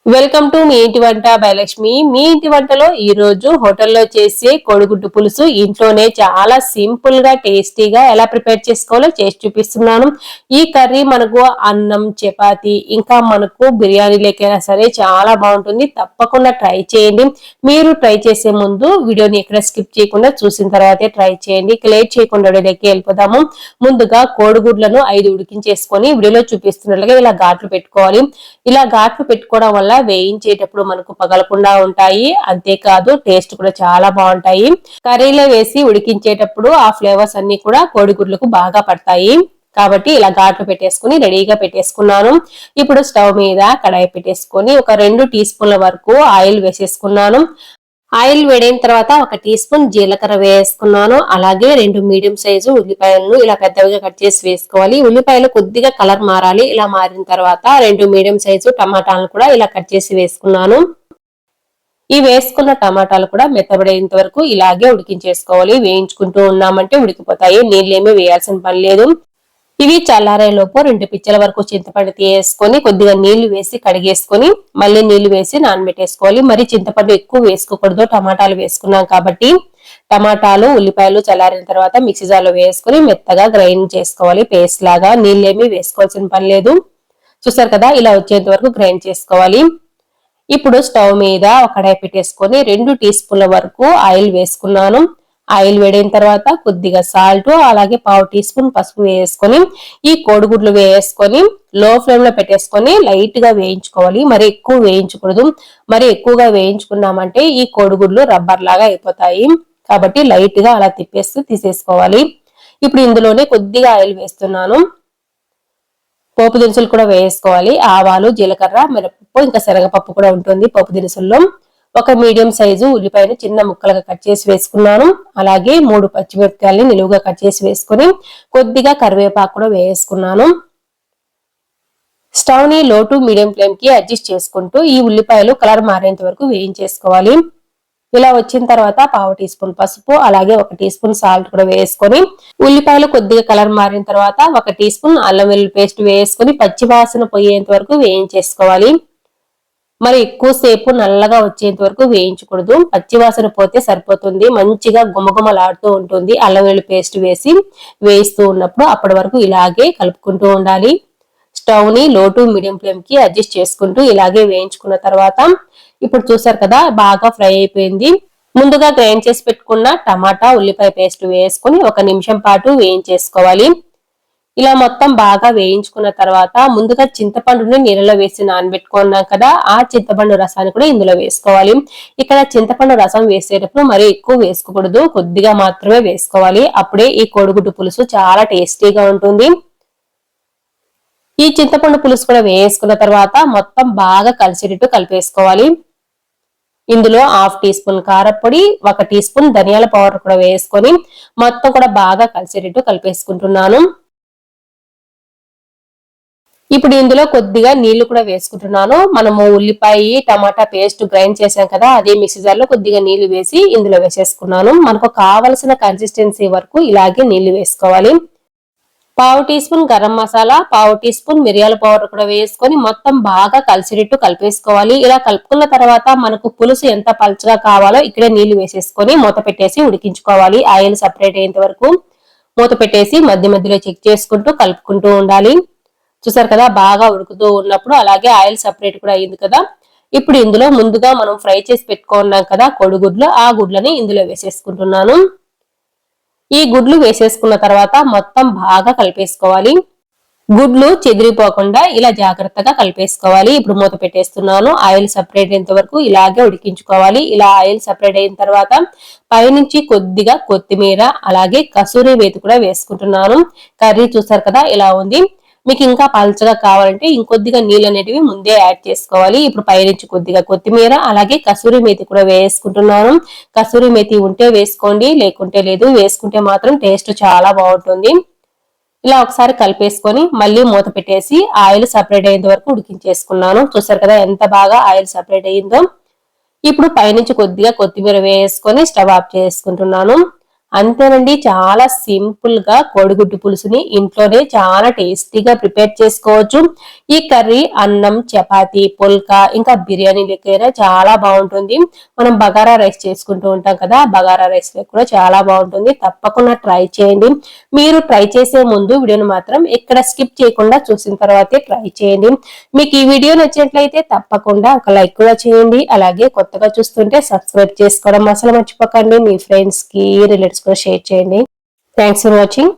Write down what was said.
Welcome to me ఇంటి వంట by Lakshmi. మీ ఇంటి వంటలో ఈ రోజు హోటల్లో చేసే కోడిగుడ్డు పులుసు ఇంట్లోనే చాలా సింపుల్ గా టేస్టీగా ఎలా ప్రిపేర్ చేసుకోవాలో చేసి చూపిస్తున్నాను. ఈ కర్రీ మనకు అన్నం, చపాతి ఇంకా మనకు బిర్యానీ లేకైనా సరే చాలా బాగుంటుంది. తప్పకుండా ట్రై చేయండి. మీరు ట్రై చేసే ముందు వీడియోని ఎక్కడ స్కిప్ చేయకుండా చూసిన తర్వాతే ట్రై చేయండి. లేట్ చేయకుండా వీడియోకి వెళ్ళిపోదాము. ముందుగా కోడిగుడ్లను 5 ఉడికించేసుకొని వీడియోలో చూపిస్తున్నట్లుగా ఇలా ఘాట్లు పెట్టుకోవాలి. ఇలా ఘాట్లు పెట్టుకోవడం వల్ల వేయించేటప్పుడు మనకు పగలకుండా ఉంటాయి. అంతేకాదు టేస్ట్ కూడా చాలా బాగుంటాయి. కర్రీలో వేసి ఉడికించేటప్పుడు ఆ ఫ్లేవర్స్ అన్ని కూడా కోడిగుడ్లకు బాగా పడతాయి. కాబట్టి ఇలా ఘాట్లు పెట్టేసుకుని రెడీగా పెట్టేసుకున్నాను. ఇప్పుడు స్టవ్ మీద కడాయి పెట్టేసుకొని ఒక 2 టీ స్పూన్ల వరకు ఆయిల్ వేసేసుకున్నాను. ఆయిల్ వేడైన తర్వాత 1 టీ స్పూన్ జీలకర్ర వేసుకున్నాను. అలాగే 2 మీడియం సైజు ఉల్లిపాయలను ఇలా పెద్దవిగా కట్ చేసి వేసుకోవాలి. ఉల్లిపాయలు కొద్దిగా కలర్ మారాలి. ఇలా మారిన తర్వాత 2 మీడియం సైజు టమాటాలను కూడా ఇలా కట్ చేసి వేసుకున్నాను. ఈ వేసుకున్న టమాటాలు కూడా మెత్తబడేంత వరకు ఇలాగే ఉడికించేసుకోవాలి. వేయించుకుంటూ ఉన్నామంటే ఉడికిపోతాయి. నీళ్ళేమీ వేయాల్సిన పని లేదు. ఇవి చల్లారేలోపు 2 పిచ్చల వరకు చింతపండు తీసుకొని కొద్దిగా నీళ్లు వేసి కడిగేసుకొని మళ్ళీ నీళ్లు వేసి నానబెట్టేసుకోవాలి. మరి చింతపండు ఎక్కువ వేసుకోకూడదు, టమాటాలు వేసుకున్నాం కాబట్టి. టమాటాలు, ఉల్లిపాయలు చల్లారిన తర్వాత మిక్సీ జార్లో వేసుకొని మెత్తగా గ్రైండ్ చేసుకోవాలి. పేస్ట్ లాగా. నీళ్ళేమీ వేసుకోవాల్సిన పని లేదు. చూసారు కదా, ఇలా వచ్చేంత వరకు గ్రైండ్ చేసుకోవాలి. ఇప్పుడు స్టవ్ మీద ఒక కడాయి పెట్టేసుకొని 2 టీ స్పూన్ల వరకు ఆయిల్ వేసుకున్నాను. ఆయిల్ వేడిన తర్వాత కొద్దిగా సాల్ట్, అలాగే 1/2 టీ స్పూన్ పసుపు వేసుకొని ఈ కోడిగుడ్లు వేసుకొని లో ఫ్లేమ్ లో పెట్టేసుకొని లైట్ గా వేయించుకోవాలి. మరి ఎక్కువ వేయించకూడదు. మరి ఎక్కువగా వేయించుకున్నామంటే ఈ కోడిగుడ్లు రబ్బర్ లాగా అయిపోతాయి. కాబట్టి లైట్ గా అలా తిప్పేస్తూ తీసేసుకోవాలి. ఇప్పుడు ఇందులోనే కొద్దిగా ఆయిల్ వేస్తున్నాను. పోపు దినుసులు కూడా వేసుకోవాలి. ఆవాలు, జీలకర్ర, మినపప్పు, ఇంకా శనగపప్పు కూడా ఉంటుంది పోపు దినుసుల్లో. ఒక మీడియం సైజు ఉల్లిపాయను చిన్న ముక్కలుగా కట్ చేసి వేసుకున్నాను. అలాగే 3 పచ్చిమిరపకాయలని నిలువుగా కట్ చేసి వేసుకుని కొద్దిగా కరివేపాకు కూడా వేసుకున్నాను. స్టవ్ ని లో టు మీడియం ఫ్లేమ్ కి అడ్జస్ట్ చేసుకుంటూ ఈ ఉల్లిపాయలు కలర్ మారేంత వరకు వేయించేసుకోవాలి. ఇలా వచ్చిన తర్వాత 1/2 టీ స్పూన్ పసుపు, అలాగే 1 టీ స్పూన్ సాల్ట్ కూడా వేసుకొని ఉల్లిపాయలు కొద్దిగా కలర్ మారిన తర్వాత 1 టీ స్పూన్ అల్లం వెల్లుల్లి పేస్ట్ వేసుకొని పచ్చి వాసన పోయేంత వరకు వేయించేసుకోవాలి. మరి ఎక్కువసేపు నల్లగా వచ్చేంత వరకు వేయించకూడదు. పచ్చి వాసన పోతే సరిపోతుంది. మంచిగా గుమగుమలాడుతూ ఉంటుంది అల్లం వెల్లుల్లి పేస్ట్ వేసి వేయిస్తూ ఉన్నప్పుడు. అప్పటి వరకు ఇలాగే కలుపుకుంటూ ఉండాలి. స్టవ్ ని లో టు మీడియం ఫ్లేమ్ కి అడ్జస్ట్ చేసుకుంటూ ఇలాగే వేయించుకున్న తర్వాత ఇప్పుడు చూసారు కదా, బాగా ఫ్రై అయిపోయింది. ముందుగా గ్రైండ్ చేసి పెట్టుకున్న టమాటా, ఉల్లిపాయ పేస్ట్ వేసుకుని 1 నిమిషం పాటు వేయించేసుకోవాలి. ఇలా మొత్తం బాగా వేయించుకున్న తర్వాత ముందుగా చింతపండుని నీళ్ళలో వేసి నానబెట్టుకున్నాం కదా, ఆ చింతపండు రసాన్ని కూడా ఇందులో వేసుకోవాలి. ఇక్కడ చింతపండు రసం వేసేటప్పుడు మరీ ఎక్కువ వేసుకోకూడదు, కొద్దిగా మాత్రమే వేసుకోవాలి. అప్పుడే ఈ కోడిగుడ్డు పులుసు చాలా టేస్టీగా ఉంటుంది. ఈ చింతపండు పులుసు కూడా వేసుకున్న తర్వాత మొత్తం బాగా కలిసేటట్టు కలిపేసుకోవాలి. ఇందులో 1/2 టీ స్పూన్ కారపొడి, 1 టీ స్పూన్ ధనియాల పౌడర్ కూడా వేసుకొని మొత్తం కూడా బాగా కలిసేటట్టు కలిపేసుకుంటున్నాను. ఇప్పుడు ఇందులో కొద్దిగా నీళ్లు కూడా వేసుకుంటున్నాను. మనము ఉల్లిపాయ, టమాటా పేస్ట్ గ్రైండ్ చేసాం కదా, అదే మిక్సీ జార్లో కొద్దిగా నీళ్లు వేసి ఇందులో వేసేసుకున్నాను. మనకు కావలసిన కన్సిస్టెన్సీ వరకు ఇలాగే నీళ్లు వేసుకోవాలి. 1/2 teaspoon garam masala, 1/2 teaspoon మిరియాల పౌడర్ కూడా వేసుకొని మొత్తం బాగా కలిసేటట్టు కలిపేసుకోవాలి. ఇలా కలుపుకున్న తర్వాత మనకు పులుసు ఎంత పల్చగా కావాలో ఇక్కడే నీళ్లు వేసేసుకొని మూత పెట్టేసి ఉడికించుకోవాలి. ఆయిల్ సపరేట్ అయ్యేంత వరకు మూత పెట్టేసి మధ్య మధ్యలో చెక్ చేసుకుంటూ కలుపుకుంటూ ఉండాలి. చూసారు కదా, బాగా ఉడుకుతూ ఉన్నప్పుడు అలాగే ఆయిల్ సపరేట్ కూడా అయింది కదా. ఇప్పుడు ఇందులో ముందుగా మనం ఫ్రై చేసి పెట్టుకున్నాం కదా కోడిగుడ్లు, ఆ గుడ్లని ఇందులో వేసేసుకుంటున్నాను. ఈ గుడ్లు వేసేసుకున్న తర్వాత మొత్తం బాగా కలిపేసుకోవాలి. గుడ్లు చెదిరిపోకుండా ఇలా జాగ్రత్తగా కలిపేసుకోవాలి. ఇప్పుడు మూత పెట్టేస్తున్నాను. ఆయిల్ సపరేట్ అయ్యేంత వరకు ఇలాగే ఉడికించుకోవాలి. ఇలా ఆయిల్ సపరేట్ అయిన తర్వాత పైనుంచి కొద్దిగా కొత్తిమీర, అలాగే కసూరి మేతి కూడా వేసుకుంటున్నాను. కర్రీ చూసారు కదా ఇలా ఉంది. మీకు ఇంకా పల్చగా కావాలంటే ఇంకొద్దిగా నీళ్ళు అనేటివి ముందే యాడ్ చేసుకోవాలి. ఇప్పుడు పైనుంచి కొద్దిగా కొత్తిమీర, అలాగే కసూరి మేతి కూడా వేసుకుంటున్నాను. కసూరి మేతి ఉంటే వేసుకోండి, లేకుంటే లేదు. వేసుకుంటే మాత్రం టేస్ట్ చాలా బాగుంటుంది. ఇలా ఒకసారి కలిపేసుకొని మళ్ళీ మూత పెట్టేసి ఆయిల్ సపరేట్ అయ్యేంత వరకు ఉడికించేసుకున్నాను. చూసారు కదా ఎంత బాగా ఆయిల్ సపరేట్ అయ్యిందో. ఇప్పుడు పైనుంచి కొద్దిగా కొత్తిమీర వేసుకొని స్టవ్ ఆఫ్ చేసుకుంటున్నాను. అంతేనండి, చాలా సింపుల్ గా కోడిగుడ్డు పులుసుని ఇంట్లోనే చాలా టేస్టీగా ప్రిపేర్ చేసుకోవచ్చు. ఈ కర్రీ అన్నం, చపాతి, పుల్కా ఇంకా బిర్యానీ లెక్కైనా చాలా బాగుంటుంది. మనం బగారా రైస్ చేసుకుంటూ ఉంటాం కదా, బగారా రైస్ లో కూడా చాలా బాగుంటుంది. తప్పకుండా ట్రై చేయండి. మీరు ట్రై చేసే ముందు వీడియోని మాత్రం ఎక్కడ స్కిప్ చేయకుండా చూసిన తర్వాతే ట్రై చేయండి. మీకు ఈ వీడియో నచ్చినట్లయితే తప్పకుండా ఒక లైక్ కూడా చేయండి. అలాగే కొత్తగా చూస్తుంటే సబ్స్క్రైబ్ చేసుకోవడం అసలు మర్చిపోకండి. మీ ఫ్రెండ్స్ కి రిలేటివ్స్ కూడా షేర్ చేయండి. Thanks for watching.